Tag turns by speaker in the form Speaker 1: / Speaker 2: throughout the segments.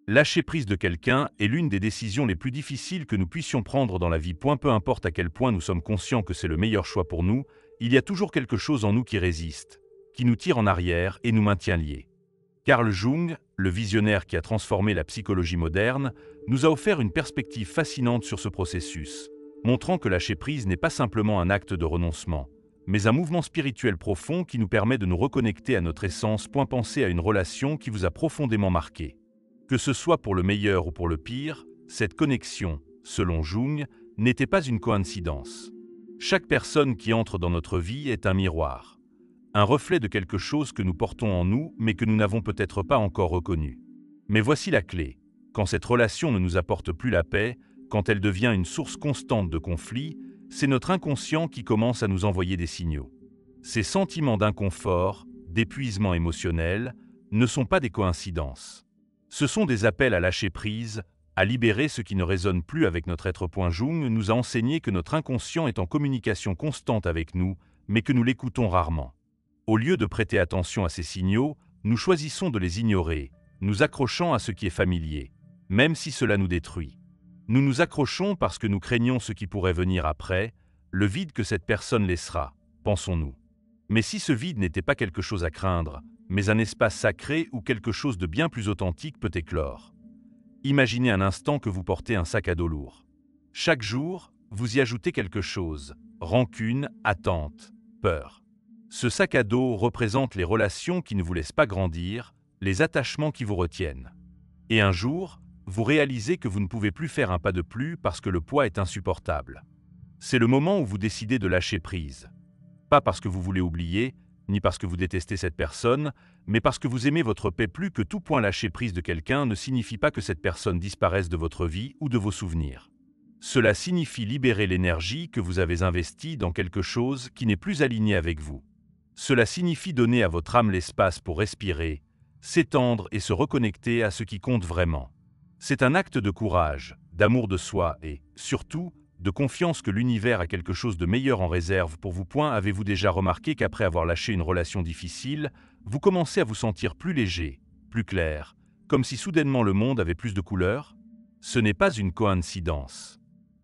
Speaker 1: Lâcher prise de quelqu'un est l'une des décisions les plus difficiles que nous puissions prendre dans la vie. Peu importe à quel point nous sommes conscients que c'est le meilleur choix pour nous, il y a toujours quelque chose en nous qui résiste, qui nous tire en arrière et nous maintient liés. Carl Jung, le visionnaire qui a transformé la psychologie moderne, nous a offert une perspective fascinante sur ce processus, montrant que lâcher prise n'est pas simplement un acte de renoncement, mais un mouvement spirituel profond qui nous permet de nous reconnecter à notre essence. Pensez à une relation qui vous a profondément marqué. Que ce soit pour le meilleur ou pour le pire, cette connexion, selon Jung, n'était pas une coïncidence. Chaque personne qui entre dans notre vie est un miroir, un reflet de quelque chose que nous portons en nous mais que nous n'avons peut-être pas encore reconnu. Mais voici la clé. Quand cette relation ne nous apporte plus la paix, quand elle devient une source constante de conflits, c'est notre inconscient qui commence à nous envoyer des signaux. Ces sentiments d'inconfort, d'épuisement émotionnel, ne sont pas des coïncidences. Ce sont des appels à lâcher prise, à libérer ce qui ne résonne plus avec notre être. Jung nous a enseigné que notre inconscient est en communication constante avec nous, mais que nous l'écoutons rarement. Au lieu de prêter attention à ces signaux, nous choisissons de les ignorer, nous accrochant à ce qui est familier, même si cela nous détruit. Nous nous accrochons parce que nous craignons ce qui pourrait venir après, le vide que cette personne laissera, pensons-nous. Mais si ce vide n'était pas quelque chose à craindre, mais un espace sacré où quelque chose de bien plus authentique peut éclore. Imaginez un instant que vous portez un sac à dos lourd. Chaque jour, vous y ajoutez quelque chose, rancune, attente, peur. Ce sac à dos représente les relations qui ne vous laissent pas grandir, les attachements qui vous retiennent. Et un jour, vous réalisez que vous ne pouvez plus faire un pas de plus parce que le poids est insupportable. C'est le moment où vous décidez de lâcher prise. Pas parce que vous voulez oublier, ni parce que vous détestez cette personne, mais parce que vous aimez votre paix plus que tout. Lâcher prise de quelqu'un ne signifie pas que cette personne disparaisse de votre vie ou de vos souvenirs. Cela signifie libérer l'énergie que vous avez investie dans quelque chose qui n'est plus aligné avec vous. Cela signifie donner à votre âme l'espace pour respirer, s'étendre et se reconnecter à ce qui compte vraiment. C'est un acte de courage, d'amour de soi et, surtout, de confiance que l'univers a quelque chose de meilleur en réserve pour vous. Avez-vous déjà remarqué qu'après avoir lâché une relation difficile, vous commencez à vous sentir plus léger, plus clair, comme si soudainement le monde avait plus de couleurs? Ce n'est pas une coïncidence.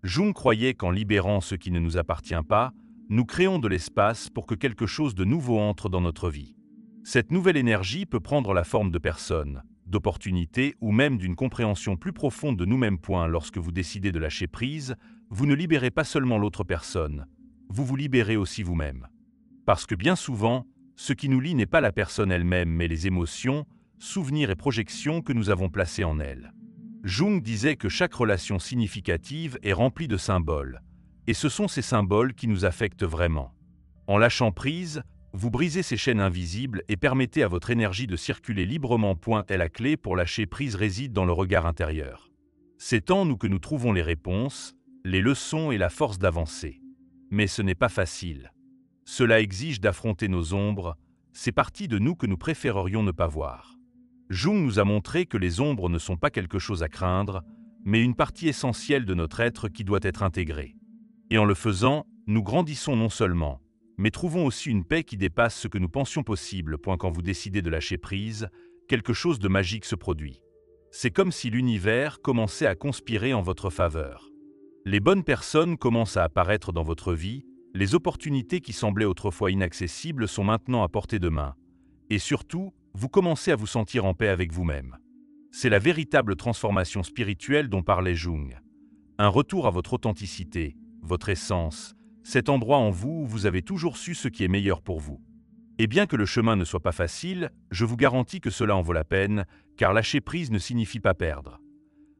Speaker 1: Jung croyait qu'en libérant ce qui ne nous appartient pas, nous créons de l'espace pour que quelque chose de nouveau entre dans notre vie. Cette nouvelle énergie peut prendre la forme de personnes, d'opportunités ou même d'une compréhension plus profonde de nous-mêmes. Lorsque vous décidez de lâcher prise, vous ne libérez pas seulement l'autre personne, vous vous libérez aussi vous-même. Parce que bien souvent, ce qui nous lie n'est pas la personne elle-même, mais les émotions, souvenirs et projections que nous avons placées en elle. Jung disait que chaque relation significative est remplie de symboles, et ce sont ces symboles qui nous affectent vraiment. En lâchant prise, vous brisez ces chaînes invisibles et permettez à votre énergie de circuler librement. La clé pour lâcher prise réside dans le regard intérieur. C'est en nous que nous trouvons les réponses, les leçons et la force d'avancer. Mais ce n'est pas facile. Cela exige d'affronter nos ombres, ces parties de nous que nous préférerions ne pas voir. Jung nous a montré que les ombres ne sont pas quelque chose à craindre, mais une partie essentielle de notre être qui doit être intégrée. Et en le faisant, nous grandissons non seulement, mais trouvons aussi une paix qui dépasse ce que nous pensions possible. Quand vous décidez de lâcher prise, quelque chose de magique se produit. C'est comme si l'univers commençait à conspirer en votre faveur. Les bonnes personnes commencent à apparaître dans votre vie, les opportunités qui semblaient autrefois inaccessibles sont maintenant à portée de main. Et surtout, vous commencez à vous sentir en paix avec vous-même. C'est la véritable transformation spirituelle dont parlait Jung. Un retour à votre authenticité, votre essence, cet endroit en vous où vous avez toujours su ce qui est meilleur pour vous. Et bien que le chemin ne soit pas facile, je vous garantis que cela en vaut la peine, car lâcher prise ne signifie pas perdre.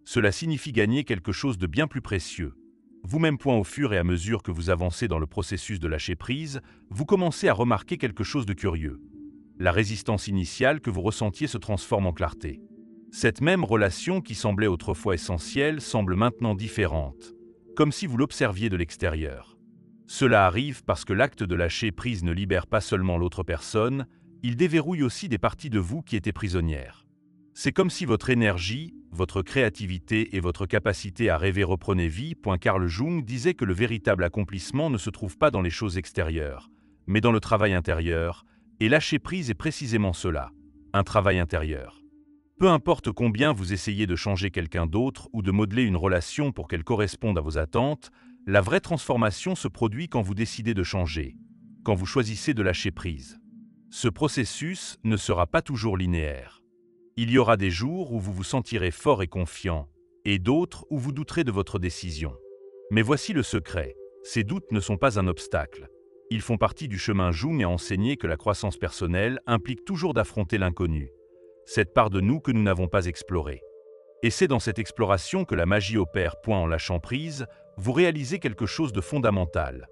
Speaker 1: Cela signifie gagner quelque chose de bien plus précieux. Vous-même. Au fur et à mesure que vous avancez dans le processus de lâcher prise, vous commencez à remarquer quelque chose de curieux. La résistance initiale que vous ressentiez se transforme en clarté. Cette même relation qui semblait autrefois essentielle semble maintenant différente, comme si vous l'observiez de l'extérieur. Cela arrive parce que l'acte de lâcher prise ne libère pas seulement l'autre personne, il déverrouille aussi des parties de vous qui étaient prisonnières. C'est comme si votre énergie, votre créativité et votre capacité à rêver reprenaient vie. Carl Jung disait que le véritable accomplissement ne se trouve pas dans les choses extérieures, mais dans le travail intérieur, et lâcher prise est précisément cela, un travail intérieur. Peu importe combien vous essayez de changer quelqu'un d'autre ou de modeler une relation pour qu'elle corresponde à vos attentes, la vraie transformation se produit quand vous décidez de changer, quand vous choisissez de lâcher prise. Ce processus ne sera pas toujours linéaire. Il y aura des jours où vous vous sentirez fort et confiant, et d'autres où vous douterez de votre décision. Mais voici le secret, ces doutes ne sont pas un obstacle. Ils font partie du chemin. Jung a enseigné que la croissance personnelle implique toujours d'affronter l'inconnu, cette part de nous que nous n'avons pas explorée. Et c'est dans cette exploration que la magie opère. En lâchant prise, vous réalisez quelque chose de fondamental.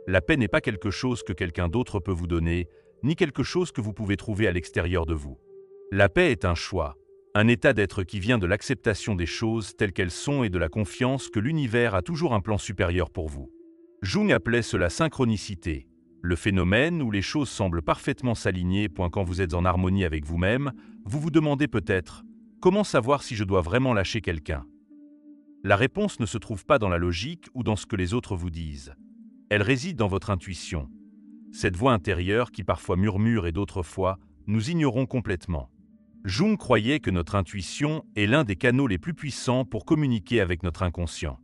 Speaker 1: La paix n'est pas quelque chose que quelqu'un d'autre peut vous donner, ni quelque chose que vous pouvez trouver à l'extérieur de vous. La paix est un choix, un état d'être qui vient de l'acceptation des choses telles qu'elles sont et de la confiance que l'univers a toujours un plan supérieur pour vous. Jung appelait cela synchronicité, le phénomène où les choses semblent parfaitement s'aligner. Quand vous êtes en harmonie avec vous-même, vous vous demandez peut-être « Comment savoir si je dois vraiment lâcher quelqu'un ?» La réponse ne se trouve pas dans la logique ou dans ce que les autres vous disent. Elle réside dans votre intuition. Cette voix intérieure qui parfois murmure et d'autres fois, nous ignorons complètement. Jung croyait que notre intuition est l'un des canaux les plus puissants pour communiquer avec notre inconscient.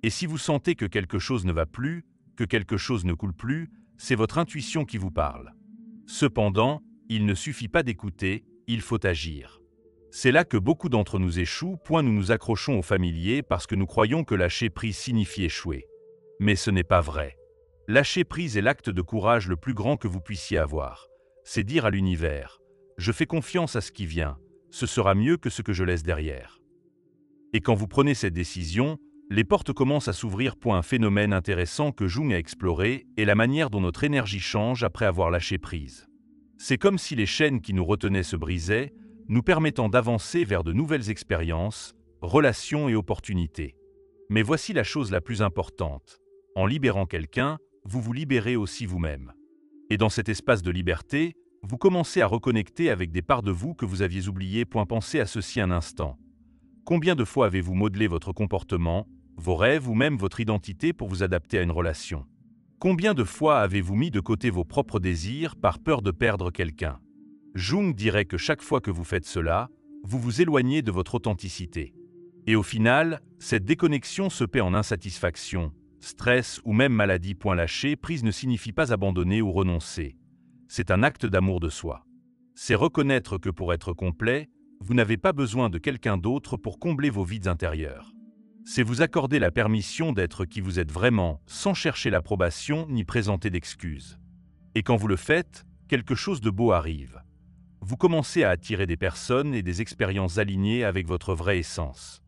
Speaker 1: Et si vous sentez que quelque chose ne va plus, que quelque chose ne coule plus, c'est votre intuition qui vous parle. Cependant, il ne suffit pas d'écouter, il faut agir. C'est là que beaucoup d'entre nous échouent. Nous nous accrochons au familier parce que nous croyons que lâcher prise signifie échouer. Mais ce n'est pas vrai. Lâcher prise est l'acte de courage le plus grand que vous puissiez avoir. C'est dire à l'univers « Je fais confiance à ce qui vient, ce sera mieux que ce que je laisse derrière ». Et quand vous prenez cette décision, les portes commencent à s'ouvrir. Un phénomène intéressant que Jung a exploré est la manière dont notre énergie change après avoir lâché prise. C'est comme si les chaînes qui nous retenaient se brisaient, nous permettant d'avancer vers de nouvelles expériences, relations et opportunités. Mais voici la chose la plus importante. En libérant quelqu'un, vous vous libérez aussi vous-même. Et dans cet espace de liberté, vous commencez à reconnecter avec des parts de vous que vous aviez oubliées. Pensez à ceci un instant. Combien de fois avez-vous modelé votre comportement, vos rêves ou même votre identité pour vous adapter à une relation? Combien de fois avez-vous mis de côté vos propres désirs par peur de perdre quelqu'un? Jung dirait que chaque fois que vous faites cela, vous vous éloignez de votre authenticité. Et au final, cette déconnexion se paie en insatisfaction, stress ou même maladie. Lâcher prise ne signifie pas abandonner ou renoncer. C'est un acte d'amour de soi. C'est reconnaître que pour être complet, vous n'avez pas besoin de quelqu'un d'autre pour combler vos vides intérieurs. C'est vous accorder la permission d'être qui vous êtes vraiment, sans chercher l'approbation ni présenter d'excuses. Et quand vous le faites, quelque chose de beau arrive. Vous commencez à attirer des personnes et des expériences alignées avec votre vraie essence.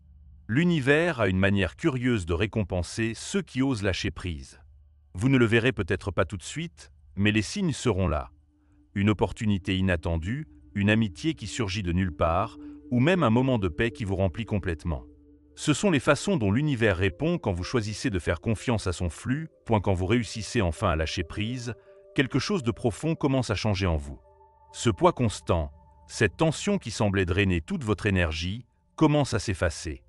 Speaker 1: L'univers a une manière curieuse de récompenser ceux qui osent lâcher prise. Vous ne le verrez peut-être pas tout de suite, mais les signes seront là. Une opportunité inattendue, une amitié qui surgit de nulle part, ou même un moment de paix qui vous remplit complètement. Ce sont les façons dont l'univers répond quand vous choisissez de faire confiance à son flux. Quand vous réussissez enfin à lâcher prise, quelque chose de profond commence à changer en vous. Ce poids constant, cette tension qui semblait drainer toute votre énergie, commence à s'effacer.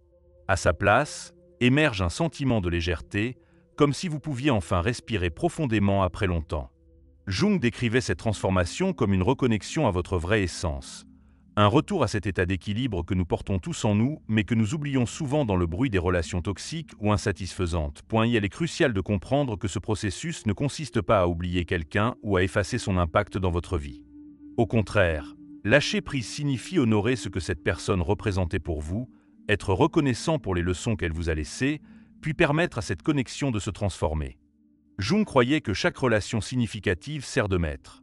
Speaker 1: À sa place, émerge un sentiment de légèreté, comme si vous pouviez enfin respirer profondément après longtemps. Jung décrivait cette transformation comme une reconnexion à votre vraie essence, un retour à cet état d'équilibre que nous portons tous en nous, mais que nous oublions souvent dans le bruit des relations toxiques ou insatisfaisantes. Il est crucial de comprendre que ce processus ne consiste pas à oublier quelqu'un ou à effacer son impact dans votre vie. Au contraire, lâcher prise signifie honorer ce que cette personne représentait pour vous, être reconnaissant pour les leçons qu'elle vous a laissées, puis permettre à cette connexion de se transformer. Jung croyait que chaque relation significative sert de maître.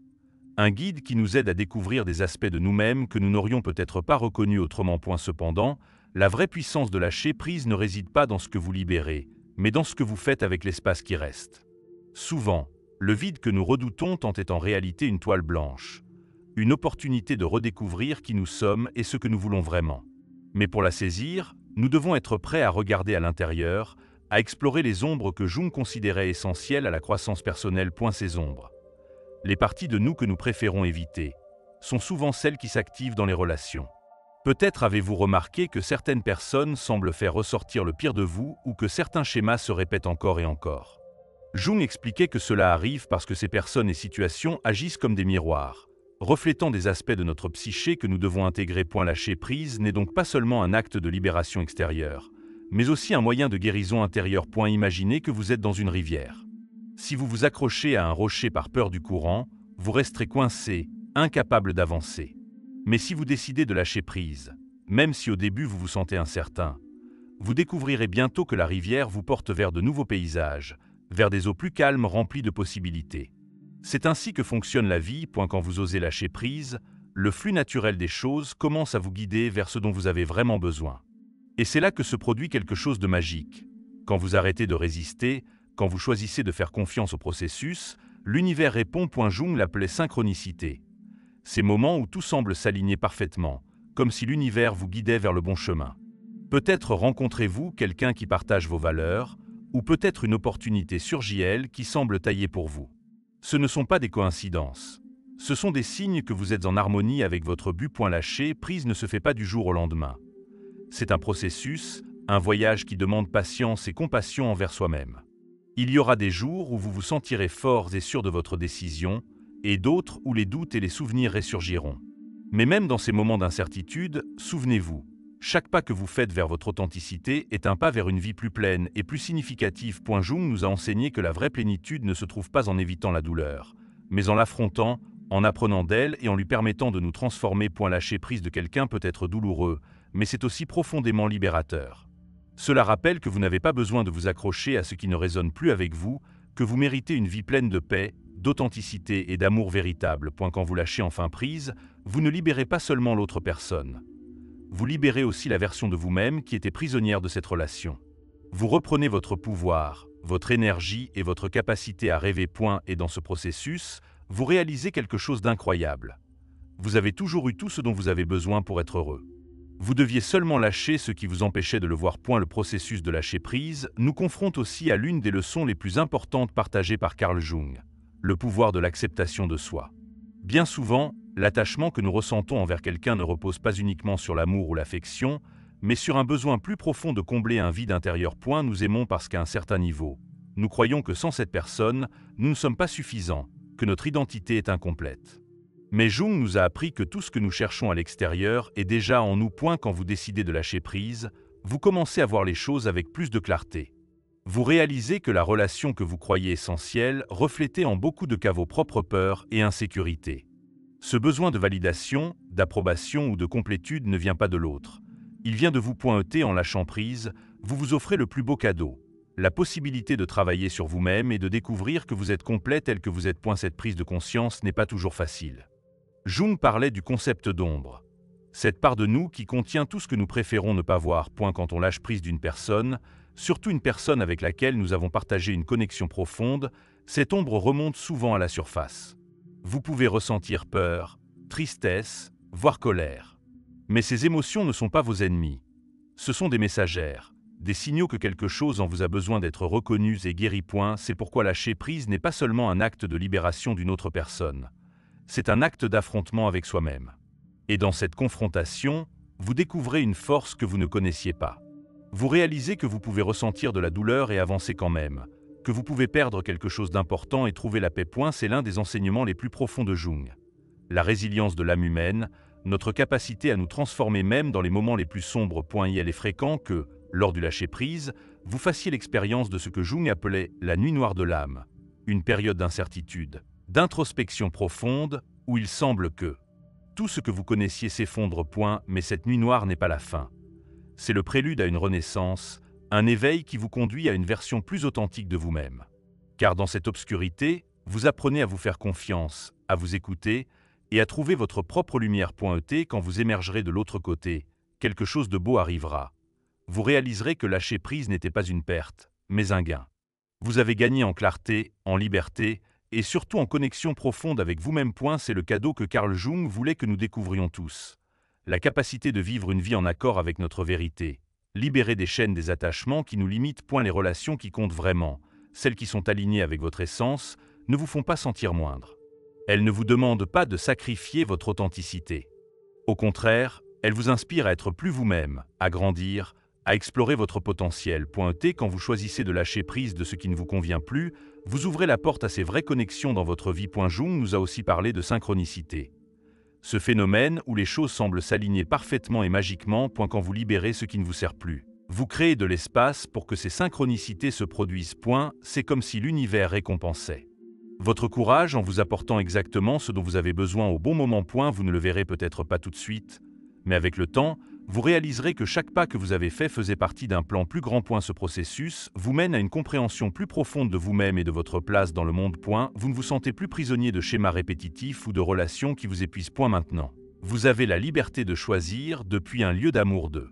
Speaker 1: Un guide qui nous aide à découvrir des aspects de nous-mêmes que nous n'aurions peut-être pas reconnus autrement. Cependant, la vraie puissance de lâcher prise ne réside pas dans ce que vous libérez, mais dans ce que vous faites avec l'espace qui reste. Souvent, le vide que nous redoutons est en réalité une toile blanche, une opportunité de redécouvrir qui nous sommes et ce que nous voulons vraiment. Mais pour la saisir, nous devons être prêts à regarder à l'intérieur, à explorer les ombres que Jung considérait essentielles à la croissance personnelle. Ces ombres, les parties de nous que nous préférons éviter, sont souvent celles qui s'activent dans les relations. Peut-être avez-vous remarqué que certaines personnes semblent faire ressortir le pire de vous ou que certains schémas se répètent encore et encore. Jung expliquait que cela arrive parce que ces personnes et situations agissent comme des miroirs, reflétant des aspects de notre psyché que nous devons intégrer. Lâcher prise n'est donc pas seulement un acte de libération extérieure, mais aussi un moyen de guérison intérieure. Imaginez que vous êtes dans une rivière. Si vous vous accrochez à un rocher par peur du courant, vous resterez coincé, incapable d'avancer. Mais si vous décidez de lâcher prise, même si au début vous vous sentez incertain, vous découvrirez bientôt que la rivière vous porte vers de nouveaux paysages, vers des eaux plus calmes remplies de possibilités. C'est ainsi que fonctionne la vie. Quand vous osez lâcher prise, le flux naturel des choses commence à vous guider vers ce dont vous avez vraiment besoin. Et c'est là que se produit quelque chose de magique. Quand vous arrêtez de résister, quand vous choisissez de faire confiance au processus, l'univers répond. Jung l'appelait synchronicité. Ces moments où tout semble s'aligner parfaitement, comme si l'univers vous guidait vers le bon chemin. Peut-être rencontrez-vous quelqu'un qui partage vos valeurs, ou peut-être une opportunité surgit elle qui semble taillée pour vous. Ce ne sont pas des coïncidences. Ce sont des signes que vous êtes en harmonie avec votre but. Lâcher prise ne se fait pas du jour au lendemain. C'est un processus, un voyage qui demande patience et compassion envers soi-même. Il y aura des jours où vous vous sentirez forts et sûrs de votre décision, et d'autres où les doutes et les souvenirs ressurgiront. Mais même dans ces moments d'incertitude, souvenez-vous, chaque pas que vous faites vers votre authenticité est un pas vers une vie plus pleine et plus significative. Jung nous a enseigné que la vraie plénitude ne se trouve pas en évitant la douleur, mais en l'affrontant, en apprenant d'elle et en lui permettant de nous transformer. Lâcher prise de quelqu'un peut être douloureux, mais c'est aussi profondément libérateur. Cela rappelle que vous n'avez pas besoin de vous accrocher à ce qui ne résonne plus avec vous, que vous méritez une vie pleine de paix, d'authenticité et d'amour véritable. Quand vous lâchez enfin prise, vous ne libérez pas seulement l'autre personne. Vous libérez aussi la version de vous-même qui était prisonnière de cette relation. Vous reprenez votre pouvoir, votre énergie et votre capacité à rêver. Et dans ce processus, vous réalisez quelque chose d'incroyable. Vous avez toujours eu tout ce dont vous avez besoin pour être heureux. Vous deviez seulement lâcher ce qui vous empêchait de le voir. Le processus de lâcher prise nous confronte aussi à l'une des leçons les plus importantes partagées par Carl Jung, le pouvoir de l'acceptation de soi. Bien souvent, l'attachement que nous ressentons envers quelqu'un ne repose pas uniquement sur l'amour ou l'affection, mais sur un besoin plus profond de combler un vide intérieur. Nous aimons parce qu'à un certain niveau, nous croyons que sans cette personne, nous ne sommes pas suffisants, que notre identité est incomplète. Mais Jung nous a appris que tout ce que nous cherchons à l'extérieur est déjà en nous. Quand vous décidez de lâcher prise, vous commencez à voir les choses avec plus de clarté. Vous réalisez que la relation que vous croyez essentielle reflétait en beaucoup de cas vos propres peurs et insécurités. Ce besoin de validation, d'approbation ou de complétude ne vient pas de l'autre. Il vient de vous. En lâchant prise, vous vous offrez le plus beau cadeau, la possibilité de travailler sur vous-même et de découvrir que vous êtes complet tel que vous êtes. Cette prise de conscience n'est pas toujours facile. Jung parlait du concept d'ombre. Cette part de nous qui contient tout ce que nous préférons ne pas voir. Quand on lâche prise d'une personne, surtout une personne avec laquelle nous avons partagé une connexion profonde, cette ombre remonte souvent à la surface. Vous pouvez ressentir peur, tristesse, voire colère. Mais ces émotions ne sont pas vos ennemis. Ce sont des messagères, des signaux que quelque chose en vous a besoin d'être reconnu et guéri. C'est pourquoi lâcher prise n'est pas seulement un acte de libération d'une autre personne. C'est un acte d'affrontement avec soi-même. Et dans cette confrontation, vous découvrez une force que vous ne connaissiez pas. Vous réalisez que vous pouvez ressentir de la douleur et avancer quand même, que vous pouvez perdre quelque chose d'important et trouver la paix. C'est l'un des enseignements les plus profonds de Jung. La résilience de l'âme humaine, notre capacité à nous transformer même dans les moments les plus sombres. Il est fréquent que, lors du lâcher-prise, vous fassiez l'expérience de ce que Jung appelait la nuit noire de l'âme, une période d'incertitude, d'introspection profonde, où il semble que tout ce que vous connaissiez s'effondre. Mais cette nuit noire n'est pas la fin. C'est le prélude à une renaissance, un éveil qui vous conduit à une version plus authentique de vous-même. Car dans cette obscurité, vous apprenez à vous faire confiance, à vous écouter et à trouver votre propre lumière. Quand vous émergerez de l'autre côté, quelque chose de beau arrivera. Vous réaliserez que lâcher prise n'était pas une perte, mais un gain. Vous avez gagné en clarté, en liberté et surtout en connexion profonde avec vous-même. C'est le cadeau que Carl Jung voulait que nous découvrions tous. La capacité de vivre une vie en accord avec notre vérité, libérer des chaînes des attachements qui nous limitent. Les relations qui comptent vraiment, celles qui sont alignées avec votre essence, ne vous font pas sentir moindre. Elles ne vous demandent pas de sacrifier votre authenticité. Au contraire, elles vous inspirent à être plus vous-même, à grandir, à explorer votre potentiel. Quand vous choisissez de lâcher prise de ce qui ne vous convient plus, vous ouvrez la porte à ces vraies connexions dans votre vie. Jung nous a aussi parlé de synchronicité. Ce phénomène où les choses semblent s'aligner parfaitement et magiquement, quand vous libérez ce qui ne vous sert plus. Vous créez de l'espace pour que ces synchronicités se produisent. C'est comme si l'univers récompensait votre courage en vous apportant exactement ce dont vous avez besoin au bon moment. Vous ne le verrez peut-être pas tout de suite, mais avec le temps, vous réaliserez que chaque pas que vous avez fait faisait partie d'un plan plus grand. Ce processus vous mène à une compréhension plus profonde de vous-même et de votre place dans le monde. Vous ne vous sentez plus prisonnier de schémas répétitifs ou de relations qui vous épuisent. Maintenant, vous avez la liberté de choisir depuis un lieu d'amour de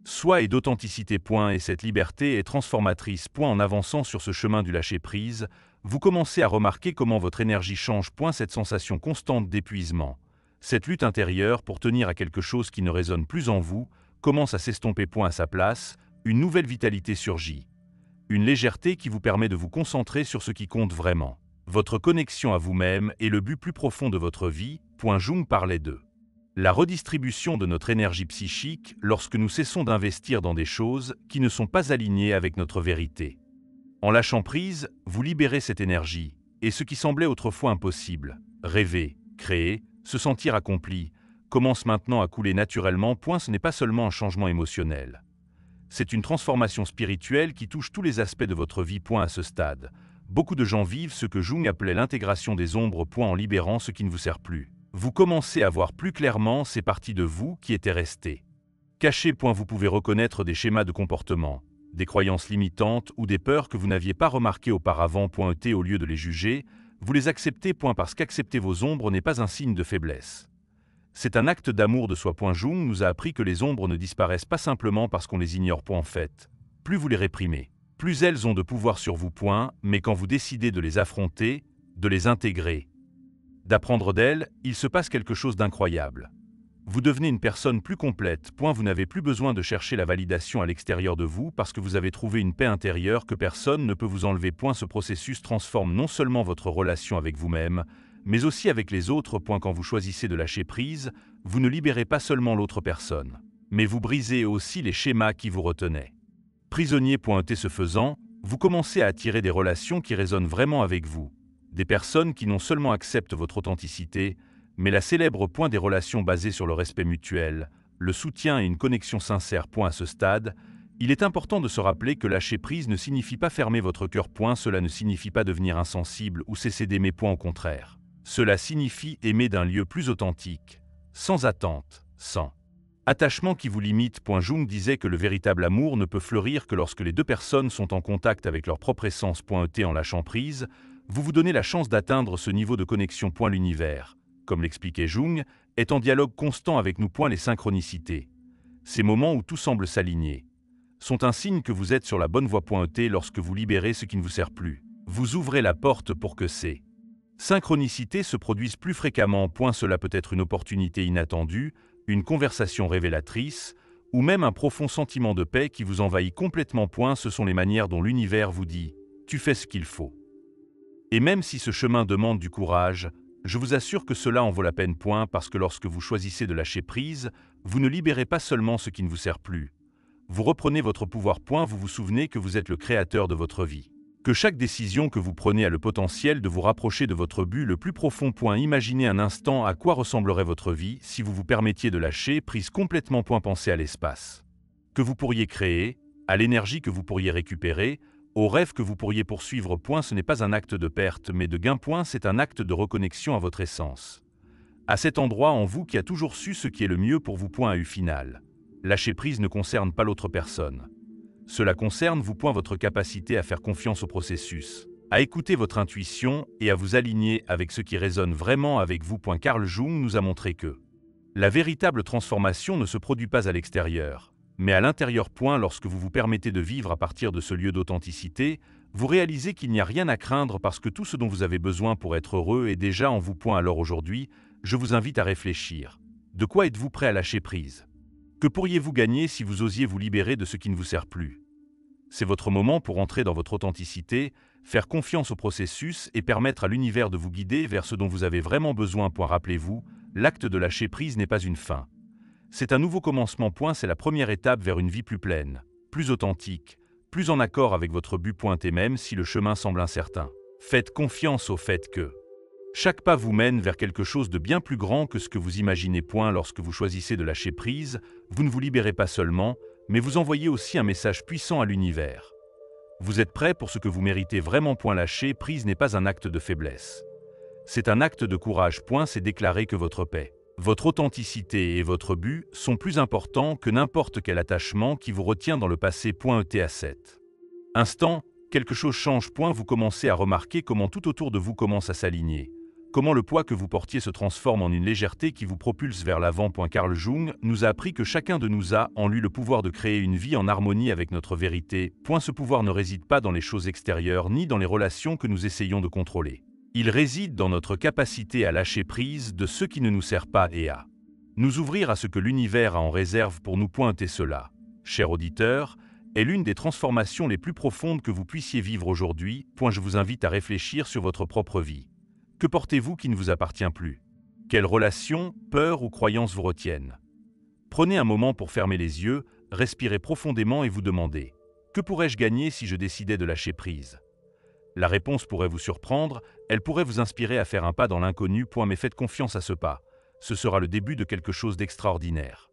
Speaker 1: soi et d'authenticité. Et cette liberté est transformatrice. En avançant sur ce chemin du lâcher-prise, vous commencez à remarquer comment votre énergie change. Cette sensation constante d'épuisement, cette lutte intérieure pour tenir à quelque chose qui ne résonne plus en vous, commence à s'estomper. À sa place, une nouvelle vitalité surgit. Une légèreté qui vous permet de vous concentrer sur ce qui compte vraiment. Votre connexion à vous-même est le but plus profond de votre vie. Jung parlait de la redistribution de notre énergie psychique lorsque nous cessons d'investir dans des choses qui ne sont pas alignées avec notre vérité. En lâchant prise, vous libérez cette énergie, et ce qui semblait autrefois impossible, rêver, créer, se sentir accompli, commence maintenant à couler naturellement. Ce n'est pas seulement un changement émotionnel. C'est une transformation spirituelle qui touche tous les aspects de votre vie. À ce stade, beaucoup de gens vivent ce que Jung appelait l'intégration des ombres. En libérant ce qui ne vous sert plus, vous commencez à voir plus clairement ces parties de vous qui étaient restées cachées. Vous pouvez reconnaître des schémas de comportement, des croyances limitantes ou des peurs que vous n'aviez pas remarquées auparavant. Au lieu de les juger, vous les acceptez. Parce qu'accepter vos ombres n'est pas un signe de faiblesse. C'est un acte d'amour de soi. Jung nous a appris que les ombres ne disparaissent pas simplement parce qu'on les ignore. En fait, plus vous les réprimez, plus elles ont de pouvoir sur vous. Mais quand vous décidez de les affronter, de les intégrer, d'apprendre d'elles, il se passe quelque chose d'incroyable. Vous devenez une personne plus complète. Vous n'avez plus besoin de chercher la validation à l'extérieur de vous parce que vous avez trouvé une paix intérieure que personne ne peut vous enlever. Ce processus transforme non seulement votre relation avec vous-même, mais aussi avec les autres. Quand vous choisissez de lâcher prise, vous ne libérez pas seulement l'autre personne, mais vous brisez aussi les schémas qui vous retenaient prisonnier. Ce faisant, vous commencez à attirer des relations qui résonnent vraiment avec vous, des personnes qui non seulement acceptent votre authenticité, mais la célèbre des relations basées sur le respect mutuel, le soutien et une connexion sincère. À ce stade, il est important de se rappeler que lâcher prise ne signifie pas fermer votre cœur. Cela ne signifie pas devenir insensible ou cesser d'aimer. Au contraire, cela signifie aimer d'un lieu plus authentique, sans attente, sans attachement qui vous limite. Jung disait que le véritable amour ne peut fleurir que lorsque les deux personnes sont en contact avec leur propre essence. En lâchant prise, vous vous donnez la chance d'atteindre ce niveau de connexion. L'univers, comme l'expliquait Jung, est en dialogue constant avec nous. Les synchronicités, ces moments où tout semble s'aligner, sont un signe que vous êtes sur la bonne voie. Lorsque vous libérez ce qui ne vous sert plus, vous ouvrez la porte pour que ces synchronicités se produisent plus fréquemment. Cela peut être une opportunité inattendue, une conversation révélatrice, ou même un profond sentiment de paix qui vous envahit complètement. Ce sont les manières dont l'univers vous dit « tu fais ce qu'il faut ». Et même si ce chemin demande du courage, je vous assure que cela en vaut la peine. Parce que lorsque vous choisissez de lâcher prise, vous ne libérez pas seulement ce qui ne vous sert plus. Vous reprenez votre pouvoir. Vous vous souvenez que vous êtes le créateur de votre vie, que chaque décision que vous prenez a le potentiel de vous rapprocher de votre but le plus profond. Imaginez un instant à quoi ressemblerait votre vie si vous vous permettiez de lâcher prise complètement. Pensez à l'espace que vous pourriez créer, à l'énergie que vous pourriez récupérer, aux rêves que vous pourriez poursuivre. Ce n'est pas un acte de perte mais de gain. C'est un acte de reconnexion à votre essence, à cet endroit en vous qui a toujours su ce qui est le mieux pour vous. U final. Lâcher prise ne concerne pas l'autre personne. Cela concerne vous. Votre capacité à faire confiance au processus, à écouter votre intuition et à vous aligner avec ce qui résonne vraiment avec vous. Carl Jung nous a montré que la véritable transformation ne se produit pas à l'extérieur, mais à l'intérieur. Lorsque vous vous permettez de vivre à partir de ce lieu d'authenticité, vous réalisez qu'il n'y a rien à craindre parce que tout ce dont vous avez besoin pour être heureux est déjà en vous. Alors aujourd'hui, je vous invite à réfléchir. De quoi êtes-vous prêt à lâcher prise? Que pourriez-vous gagner si vous osiez vous libérer de ce qui ne vous sert plus? C'est votre moment pour entrer dans votre authenticité, faire confiance au processus et permettre à l'univers de vous guider vers ce dont vous avez vraiment besoin. Rappelez-vous, l'acte de lâcher prise n'est pas une fin. C'est un nouveau commencement. C'est la première étape vers une vie plus pleine, plus authentique, plus en accord avec votre but. Et même si le chemin semble incertain, faites confiance au fait que Chaque pas vous mène vers quelque chose de bien plus grand que ce que vous imaginez. Lorsque vous choisissez de lâcher prise, vous ne vous libérez pas seulement, mais vous envoyez aussi un message puissant à l'univers. Vous êtes prêt pour ce que vous méritez vraiment. Lâcher prise n'est pas un acte de faiblesse. C'est un acte de courage. C'est déclarer que votre paix, votre authenticité et votre but sont plus importants que n'importe quel attachement qui vous retient dans le passé. À cet instant, quelque chose change. Vous commencez à remarquer comment tout autour de vous commence à s'aligner. Comment le poids que vous portiez se transforme en une légèreté qui vous propulse vers l'avant. Carl Jung nous a appris que chacun de nous a en lui le pouvoir de créer une vie en harmonie avec notre vérité. Ce pouvoir ne réside pas dans les choses extérieures ni dans les relations que nous essayons de contrôler. Il réside dans notre capacité à lâcher prise de ce qui ne nous sert pas et à nous ouvrir à ce que l'univers a en réserve pour nous. Et cela, cher auditeur, est l'une des transformations les plus profondes que vous puissiez vivre aujourd'hui. Je vous invite à réfléchir sur votre propre vie. Que portez-vous qui ne vous appartient plus? Quelles relations, peurs ou croyances vous retiennent? Prenez un moment pour fermer les yeux, respirez profondément et vous demandez « Que pourrais-je gagner si je décidais de lâcher prise ?» La réponse pourrait vous surprendre, elle pourrait vous inspirer à faire un pas dans l'inconnu. Mais faites confiance à ce pas. Ce sera le début de quelque chose d'extraordinaire.